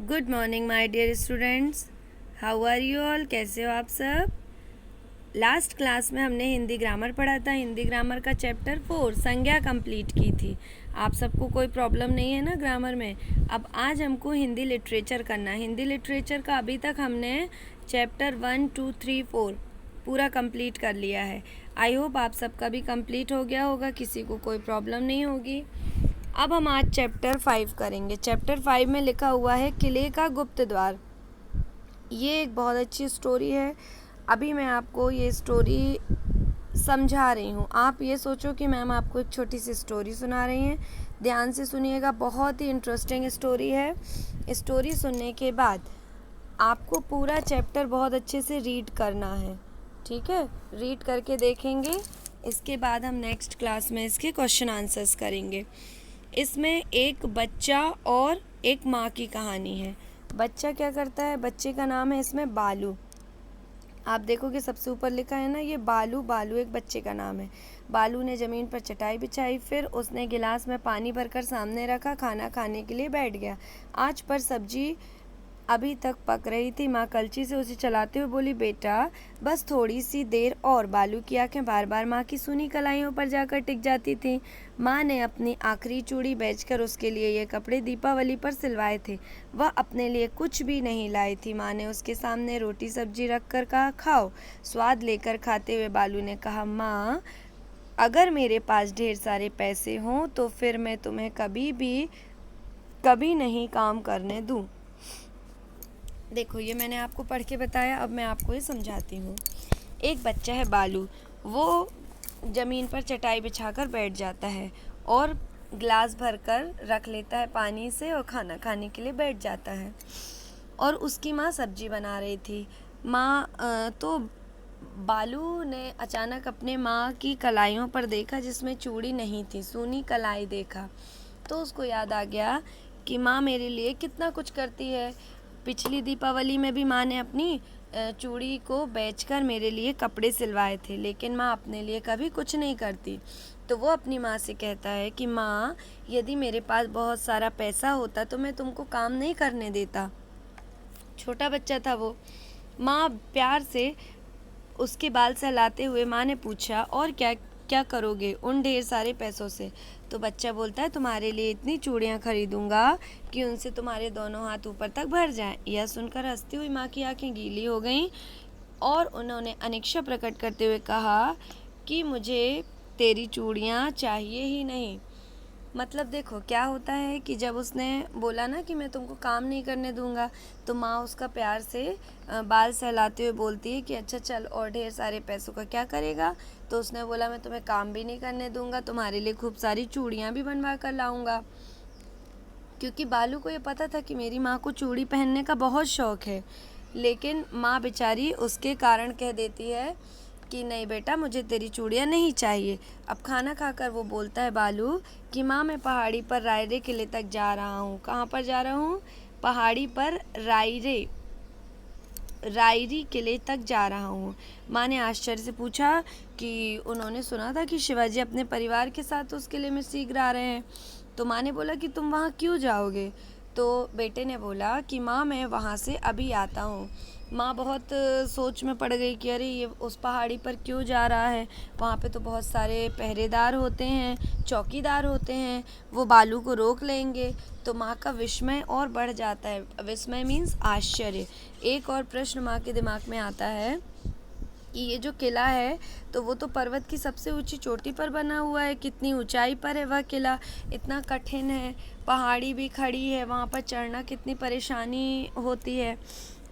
Good morning my dear students, how are you all. कैसे हो आप सब। लास्ट क्लास में हमने हिंदी ग्रामर पढ़ा था। हिंदी ग्रामर का चैप्टर 4 संज्ञा कंप्लीट की थी। आप सबको कोई प्रॉब्लम नहीं है ना ग्रामर में। अब आज हमको हिंदी लिटरेचर करना है। हिंदी लिटरेचर का अभी तक हमने चैप्टर 1, 2, 3, 4 पूरा कंप्लीट कर लिया है। आई होप आप सबका भी कंप्लीट हो गया होगा, किसी को कोई प्रॉब्लम नहीं होगी। अब हम आज चैप्टर 5 करेंगे। चैप्टर 5 में लिखा हुआ है किले का गुप्त द्वार। ये एक बहुत अच्छी स्टोरी है। अभी मैं आपको ये स्टोरी समझा रही हूँ। आप ये सोचो कि मैम आपको एक छोटी सी स्टोरी सुना रही हैं। ध्यान से सुनिएगा, बहुत ही इंटरेस्टिंग स्टोरी है। स्टोरी सुनने के बाद आपको पूरा चैप्टर बहुत अच्छे से रीड करना है, ठीक है। रीड करके देखेंगे, इसके बाद हम नेक्स्ट क्लास में इसके क्वेश्चन आंसर्स करेंगे। इसमें एक बच्चा और एक माँ की कहानी है। बच्चा क्या करता है, बच्चे का नाम है इसमें बालू। आप देखोगे सबसे ऊपर लिखा है ना, ये बालू। बालू एक बच्चे का नाम है। बालू ने ज़मीन पर चटाई बिछाई, फिर उसने गिलास में पानी भरकर सामने रखा, खाना खाने के लिए बैठ गया। आंच पर सब्जी अभी तक पक रही थी। माँ कलची से उसे चलाते हुए बोली, बेटा बस थोड़ी सी देर और। बालू की आंखें बार बार माँ की सूनी कलाइयों पर जाकर टिक जाती थीं। माँ ने अपनी आखिरी चूड़ी बेचकर उसके लिए ये कपड़े दीपावली पर सिलवाए थे। वह अपने लिए कुछ भी नहीं लाई थी। माँ ने उसके सामने रोटी सब्जी रख कर कहा, खाओ। स्वाद लेकर खाते हुए बालू ने कहा, माँ अगर मेरे पास ढेर सारे पैसे हों तो फिर मैं तुम्हें कभी नहीं काम करने दूँ। देखो, ये मैंने आपको पढ़ के बताया, अब मैं आपको ये समझाती हूँ। एक बच्चा है बालू, वो ज़मीन पर चटाई बिछाकर बैठ जाता है और गिलास भरकर रख लेता है पानी से और खाना खाने के लिए बैठ जाता है। और उसकी माँ सब्जी बना रही थी। तो बालू ने अचानक अपने माँ की कलाइयों पर देखा जिसमें चूड़ी नहीं थी, सूनी कलाई देखा। तो उसको याद आ गया कि माँ मेरे लिए कितना कुछ करती है। पिछली दीपावली में भी माँ ने अपनी चूड़ी को बेचकर मेरे लिए कपड़े सिलवाए थे, लेकिन माँ अपने लिए कभी कुछ नहीं करती। तो वो अपनी माँ से कहता है कि माँ, यदि मेरे पास बहुत सारा पैसा होता तो मैं तुमको काम नहीं करने देता। छोटा बच्चा था वो। माँ प्यार से उसके बाल सहलाते हुए माँ ने पूछा, और क्या क्या करोगे उन ढेर सारे पैसों से। तो बच्चा बोलता है, तुम्हारे लिए इतनी चूड़ियाँ खरीदूंगा कि उनसे तुम्हारे दोनों हाथ ऊपर तक भर जाएं। यह सुनकर हंसती हुई माँ की आंखें गीली हो गईं और उन्होंने अनिच्छा प्रकट करते हुए कहा कि मुझे तेरी चूड़ियाँ चाहिए ही नहीं। मतलब देखो क्या होता है कि जब उसने बोला ना कि मैं तुमको काम नहीं करने दूंगा, तो माँ उसका प्यार से बाल सहलाते हुए बोलती है कि अच्छा चल, और ढेर सारे पैसों का क्या करेगा। तो उसने बोला, मैं तुम्हें काम भी नहीं करने दूंगा, तुम्हारे लिए खूब सारी चूड़ियाँ भी बनवा कर लाऊंगा। क्योंकि बालू को ये पता था कि मेरी माँ को चूड़ी पहनने का बहुत शौक़ है। लेकिन माँ बेचारी उसके कारण कह देती है कि नहीं बेटा, मुझे तेरी चूड़ियाँ नहीं चाहिए। अब खाना खाकर वो बोलता है बालू कि माँ मैं पहाड़ी पर रायरे किले तक जा रहा हूँ। कहाँ पर जा रहा हूँ? पहाड़ी पर रायरी किले तक जा रहा हूँ। माँ ने आश्चर्य से पूछा कि उन्होंने सुना था कि शिवाजी अपने परिवार के साथ उस किले में शीघ्र आ रहे हैं। तो माँ ने बोला कि तुम वहाँ क्यों जाओगे? तो बेटे ने बोला कि माँ मैं वहाँ से अभी आता हूँ। माँ बहुत सोच में पड़ गई कि अरे ये उस पहाड़ी पर क्यों जा रहा है, वहाँ पे तो बहुत सारे पहरेदार होते हैं, चौकीदार होते हैं, वो बालू को रोक लेंगे। तो माँ का विस्मय और बढ़ जाता है। विस्मय मीन्स आश्चर्य। एक और प्रश्न माँ के दिमाग में आता है कि ये जो किला है तो वो तो पर्वत की सबसे ऊंची चोटी पर बना हुआ है। कितनी ऊंचाई पर है वह किला, इतना कठिन है, पहाड़ी भी खड़ी है, वहाँ पर चढ़ना कितनी परेशानी होती है।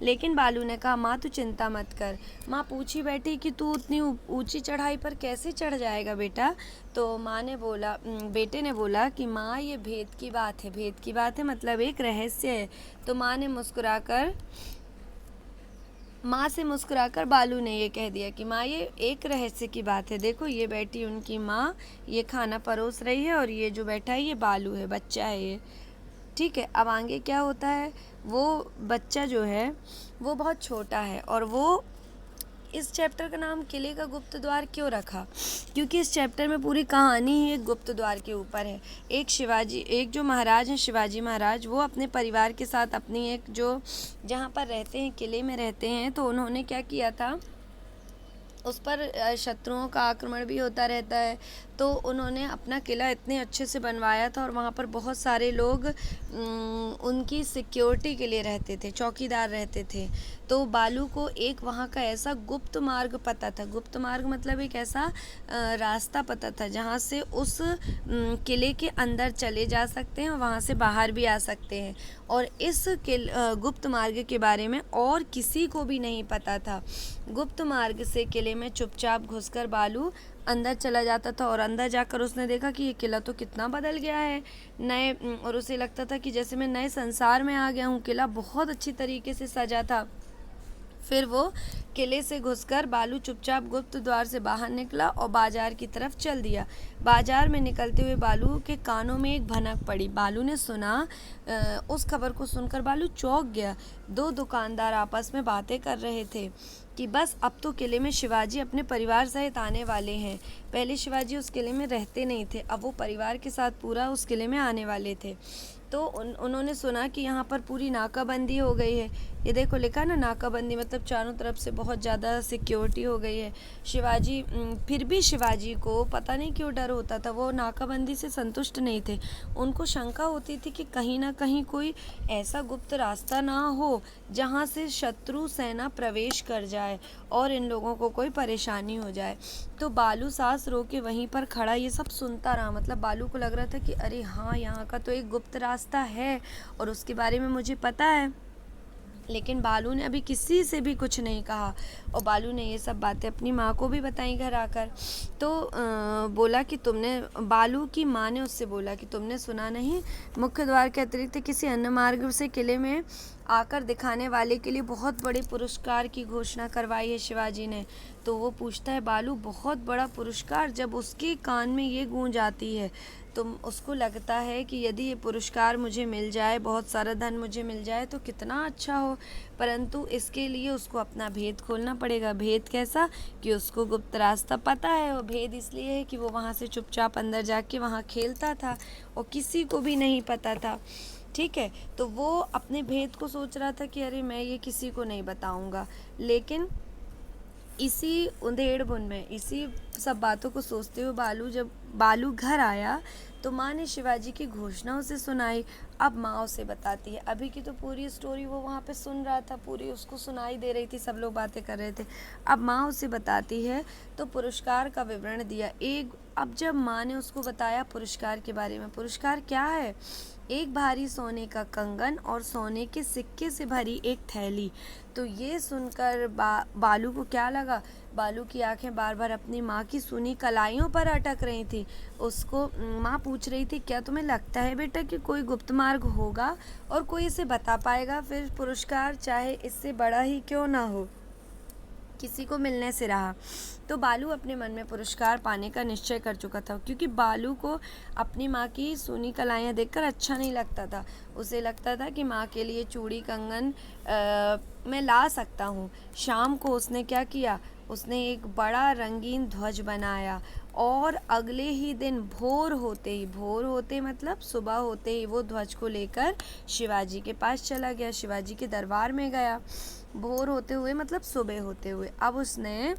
लेकिन बालू ने कहा, माँ तू चिंता मत कर। माँ पूछी बैठी कि तू उतनी ऊंची चढ़ाई पर कैसे चढ़ जाएगा बेटा। तो बेटे ने बोला कि माँ ये भेद की बात है। भेद की बात है मतलब एक रहस्य है। तो माँ से मुस्कुराकर बालू ने ये कह दिया कि माँ ये एक रहस्य की बात है। देखो ये बैठी उनकी माँ, ये खाना परोस रही है, और ये जो बैठा है ये बालू है, बच्चा है ये। ठीक है, अब आगे क्या होता है, वो बच्चा जो है वो बहुत छोटा है और वो इस चैप्टर का नाम किले का गुप्त द्वार क्यों रखा? क्योंकि इस चैप्टर में पूरी कहानी ही एक गुप्त द्वार के ऊपर है। एक जो महाराज हैं शिवाजी महाराज, वो अपने परिवार के साथ अपनी एक जो जहाँ पर रहते हैं किले में रहते हैं, तो उन्होंने क्या किया था, उस पर शत्रुओं का आक्रमण भी होता रहता है, तो उन्होंने अपना किला इतने अच्छे से बनवाया था और वहाँ पर बहुत सारे लोग उनकी सिक्योरिटी के लिए रहते थे, चौकीदार रहते थे। तो बालू को एक वहाँ का ऐसा गुप्त मार्ग पता था, गुप्त मार्ग मतलब एक ऐसा रास्ता पता था जहाँ से उस किले के अंदर चले जा सकते हैं और वहाँ से बाहर भी आ सकते हैं। और इस गुप्त मार्ग के बारे में और किसी को भी नहीं पता था। गुप्त मार्ग से किले में चुपचाप घुसकर बालू अंदर चला जाता था और अंदर जाकर उसने देखा कि ये किला तो कितना बदल गया है, नए, और उसे लगता था कि जैसे मैं नए संसार में आ गया हूँ। किला बहुत अच्छी तरीके से सजा था। फिर वो किले से घुसकर बालू चुपचाप गुप्त द्वार से बाहर निकला और बाजार की तरफ चल दिया। बाजार में निकलते हुए बालू के कानों में एक भनक पड़ी। बालू ने सुना, उस खबर को सुनकर बालू चौंक गया। दो दुकानदार आपस में बातें कर रहे थे कि बस अब तो किले में शिवाजी अपने परिवार सहित आने वाले हैं। पहले शिवाजी उस किले में रहते नहीं थे, अब वो परिवार के साथ पूरा उस किले में आने वाले थे। तो उन्होंने सुना कि यहाँ पर पूरी नाकाबंदी हो गई है। ये देखो लिखा ना, नाकाबंदी मतलब चारों तरफ से बहुत ज़्यादा सिक्योरिटी हो गई है। शिवाजी फिर भी शिवाजी को पता नहीं क्यों डर होता था, वो नाकाबंदी से संतुष्ट नहीं थे। उनको शंका होती थी कि कहीं ना कहीं कोई ऐसा गुप्त रास्ता ना हो जहाँ से शत्रु सेना प्रवेश कर जाए और इन लोगों को कोई परेशानी हो जाए। तो बालू सांस रोके वहीं पर खड़ा ये सब सुनता रहा। मतलब बालू को लग रहा था कि अरे हाँ, यहाँ का तो एक गुप्त रास्ता है और उसके बारे में मुझे पता है। लेकिन बालू ने अभी किसी से भी कुछ नहीं कहा और बालू ने ये सब बातें अपनी माँ को भी बताई घर आकर। तो बोला कि बालू की माँ ने उससे बोला कि तुमने सुना नहीं, मुख्य द्वार के अतिरिक्त किसी अन्य मार्ग से किले में आकर दिखाने वाले के लिए बहुत बड़े पुरस्कार की घोषणा करवाई है शिवाजी ने। तो वो पूछता है बालू, बहुत बड़ा पुरस्कार? जब उसके कान में ये गूंज आती है तो उसको लगता है कि यदि ये पुरस्कार मुझे मिल जाए, बहुत सारा धन मुझे मिल जाए तो कितना अच्छा हो, परंतु इसके लिए उसको अपना भेद खोलना पड़ेगा। भेद कैसा? कि उसको गुप्त रास्ता पता है। और भेद इसलिए है कि वो वहाँ से चुपचाप अंदर जाके वहाँ खेलता था और किसी को भी नहीं पता था। ठीक है, तो वो अपने भेद को सोच रहा था कि अरे मैं ये किसी को नहीं बताऊँगा। लेकिन इसी उधेड़-बुन में, इसी सब बातों को सोचते हुए जब बालू घर आया तो माँ ने शिवाजी की घोषणा उसे सुनाई। अब माँ उसे बताती है। अभी की तो पूरी स्टोरी वो वहाँ पे सुन रहा था, पूरी उसको सुनाई दे रही थी, सब लोग बातें कर रहे थे। अब माँ उसे बताती है तो पुरस्कार का विवरण दिया। अब जब माँ ने उसको बताया पुरस्कार के बारे में, पुरस्कार क्या है? एक भारी सोने का कंगन और सोने के सिक्के से भरी एक थैली। तो ये सुनकर बालू को क्या लगा? बालू की आंखें बार बार अपनी माँ की सुनी कलाइयों पर अटक रही थी। उसको माँ पूछ रही थी, क्या तुम्हें लगता है बेटा कि कोई गुप्त मार्ग होगा और कोई इसे बता पाएगा? फिर पुरस्कार चाहे इससे बड़ा ही क्यों ना हो, किसी को मिलने से रहा। तो बालू अपने मन में पुरस्कार पाने का निश्चय कर चुका था, क्योंकि बालू को अपनी माँ की सुनी कलाइयाँ देखकर अच्छा नहीं लगता था। उसे लगता था कि माँ के लिए चूड़ी कंगन मैं ला सकता हूँ। शाम को उसने क्या किया? उसने एक बड़ा रंगीन ध्वज बनाया और अगले ही दिन भोर होते मतलब सुबह होते ही वो ध्वज को लेकर शिवाजी के पास चला गया, शिवाजी के दरबार में गया। भोर होते हुए मतलब सुबह होते हुए। अब उसने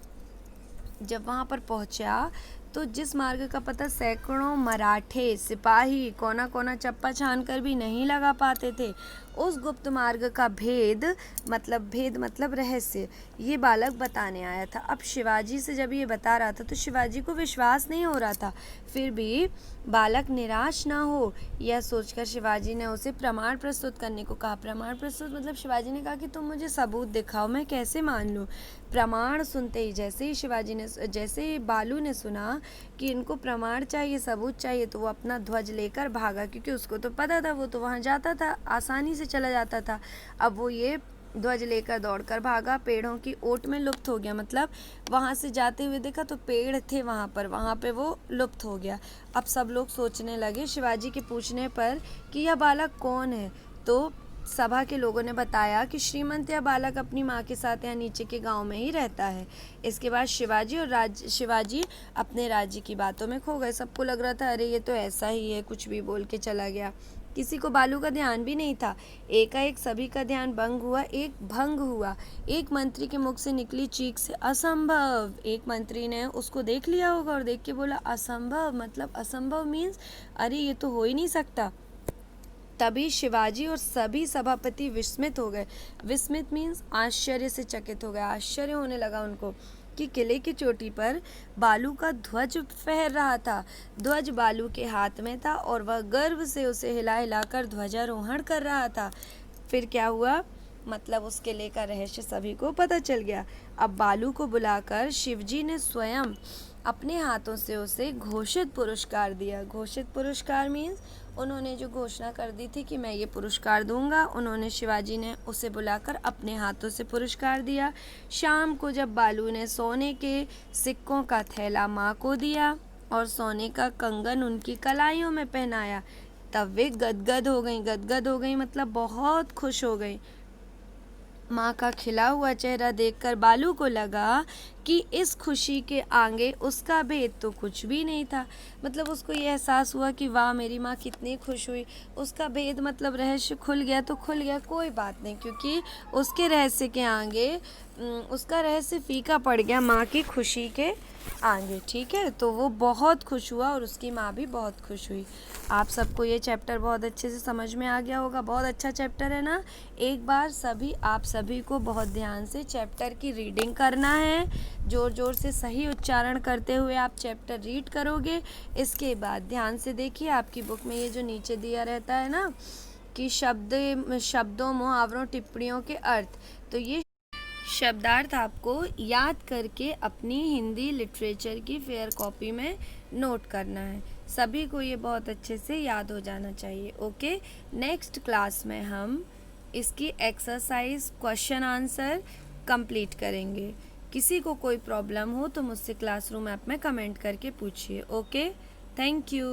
जब वहाँ पर पहुँचा तो जिस मार्ग का पता सैकड़ों मराठे सिपाही कोना कोना चप्पा छान कर भी नहीं लगा पाते थे, उस गुप्त मार्ग का भेद मतलब रहस्य ये बालक बताने आया था। अब शिवाजी से जब ये बता रहा था तो शिवाजी को विश्वास नहीं हो रहा था। फिर भी बालक निराश ना हो यह सोचकर शिवाजी ने उसे प्रमाण प्रस्तुत करने को कहा। प्रमाण प्रस्तुत मतलब शिवाजी ने कहा कि तुम मुझे सबूत दिखाओ, मैं कैसे मान लूँ? प्रमाण सुनते ही जैसे ही बालू ने सुना कि इनको प्रमाण चाहिए, सबूत चाहिए, तो वो अपना ध्वज लेकर भागा, क्योंकि उसको तो पता था, वो तो वहाँ जाता था, आसानी से चला जाता था। अब वो ये ध्वज लेकर दौड़कर भागा, पेड़ों की ओट में लुप्त हो गया। मतलब वहाँ से जाते हुए देखा तो पेड़ थे वहाँ पे वो लुप्त हो गया। अब सब लोग सोचने लगे शिवाजी के पूछने पर कि यह बालक कौन है, तो सभा के लोगों ने बताया कि श्रीमंत या बालक अपनी माँ के साथ यहाँ नीचे के गांव में ही रहता है। इसके बाद शिवाजी अपने राज्य की बातों में खो गए। सबको लग रहा था अरे ये तो ऐसा ही है, कुछ भी बोल के चला गया। किसी को बालू का ध्यान भी नहीं था। एकाएक सभी का ध्यान भंग हुआ। एक मंत्री के मुख से निकली चीख से असंभव। एक मंत्री ने उसको देख लिया होगा और देख के बोला असंभव, मतलब असंभव मीन्स अरे ये तो हो ही नहीं सकता। तभी शिवाजी और सभी सभापति विस्मित हो गए। विस्मित मीन्स आश्चर्य से चकित हो गए। आश्चर्य होने लगा उनको कि किले की चोटी पर बालू का ध्वज फहर रहा था। ध्वज बालू के हाथ में था और वह गर्व से उसे हिला हिलाकर ध्वजारोहण कर रहा था। फिर क्या हुआ, मतलब उस किले का रहस्य सभी को पता चल गया। अब बालू को बुलाकर शिवजी ने स्वयं अपने हाथों से उसे घोषित पुरस्कार दिया। घोषित पुरस्कार मीन्स उन्होंने जो घोषणा कर दी थी कि मैं ये पुरस्कार दूंगा, उन्होंने शिवाजी ने उसे बुलाकर अपने हाथों से पुरस्कार दिया। शाम को जब बालू ने सोने के सिक्कों का थैला माँ को दिया और सोने का कंगन उनकी कलाइयों में पहनाया, तब वे गदगद हो गई मतलब बहुत खुश हो गई। माँ का खिला हुआ चेहरा देखकर बालू को लगा कि इस खुशी के आगे उसका भेद तो कुछ भी नहीं था। मतलब उसको ये एहसास हुआ कि वाह मेरी माँ कितनी खुश हुई। उसका भेद मतलब रहस्य खुल गया तो खुल गया, कोई बात नहीं, क्योंकि उसके रहस्य के आगे उसका रहस्य फीका पड़ गया माँ की खुशी के आगे। ठीक है, तो वो बहुत खुश हुआ और उसकी माँ भी बहुत खुश हुई। आप सबको ये चैप्टर बहुत अच्छे से समझ में आ गया होगा। बहुत अच्छा चैप्टर है ना। एक बार आप सभी को बहुत ध्यान से चैप्टर की रीडिंग करना है। ज़ोर ज़ोर से सही उच्चारण करते हुए आप चैप्टर रीड करोगे। इसके बाद ध्यान से देखिए, आपकी बुक में ये जो नीचे दिया रहता है ना कि शब्दों, मुहावरों, टिप्पणियों के अर्थ, तो ये शब्दार्थ आपको याद करके अपनी हिंदी लिटरेचर की फेयर कॉपी में नोट करना है। सभी को ये बहुत अच्छे से याद हो जाना चाहिए। ओके, नेक्स्ट क्लास में हम इसकी एक्सरसाइज क्वेश्चन आंसर कंप्लीट करेंगे। किसी को कोई प्रॉब्लम हो तो मुझसे क्लासरूम ऐप में कमेंट करके पूछिए। Okay, thank you.